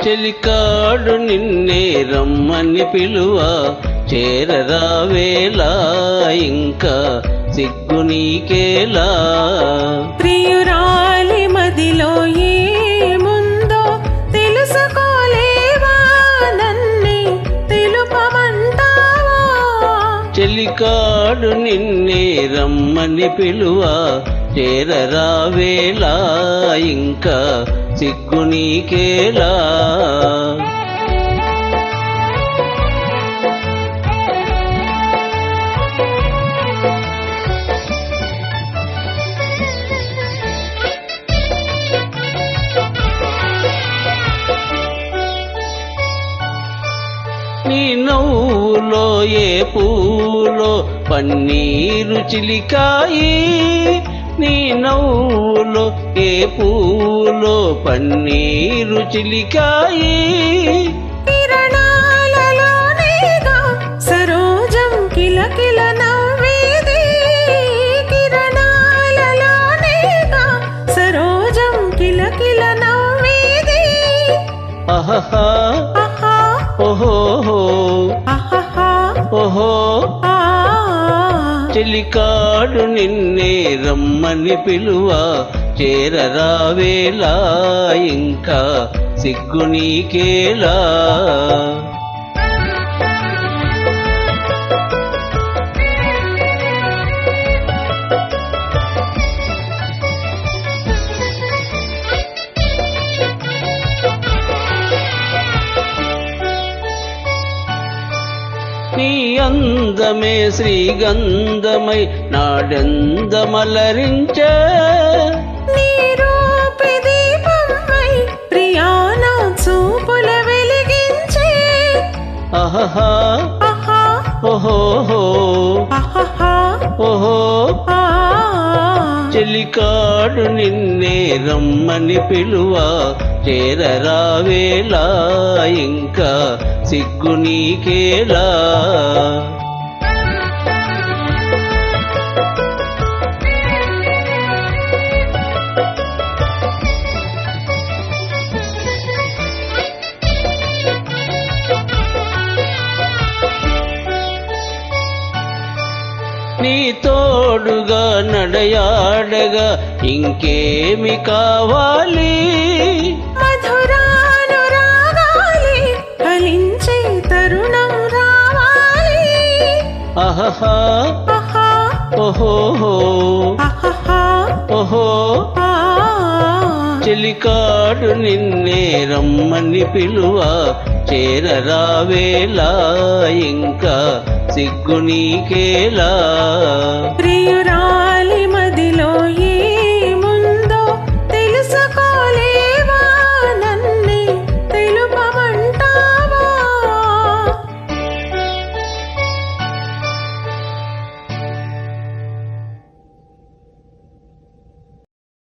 చెలికాడు నిన్నే రమ్మని పిలువ చేరరావేలా ఇంకా సిగ్గు నీకేలా. ప్రియురాలి మదిలో ఏముందో తెలుసుకోలేవా నన్నే తెలుపమంటావా. చెలికాడు నిన్నే రమ్మని పిలువ చేరరావేలా ఇంకా సిగ్గు నీకేలా. నీ నవ్వులో ఏ పూలో పన్నీరు చిలికాయి, నీ నవ్వులో ఏ పూలో పన్నీరు చిలికాయి. కిరణాలలోనేగా సరోజం కిలకిల నవ్వేది, కిరణాలలోనేగా సరోజం కిలకిల నవ్వేది. అహహా ఆహా ఓహో ఆహా ఓహో. ఆ. చెలికాడు నిన్నే రమ్మని పిలువ చేరరావేలా ఇంకా సిగ్గు నీకేలా. నీ అందమే శ్రీగంధమై నాడెందమలరించే, నీ రూపి దీపమై ప్రియానా చూపుల వెలిగించే. అహహా ఆహా ఓహో ఆహా ఓహో. ఆ. చెలికాడు నిన్నే రమ్మని పిలువ చేరరావేలా ఇంకా సిగ్గు నీకేలా. నీ తోడుగా నడయాడగా ఇంకేమి కావాలి. మధురానురాగాలే ఫలించే తరుణం రావాలి. అహహా ఆహా ఓహో ఆహా ఓహో. ఆ. చెలికాడు నిన్నే రమ్మని పిలువ చేరరావేలా ఇంకా సిగ్గు నీకేలా. ప్రియురా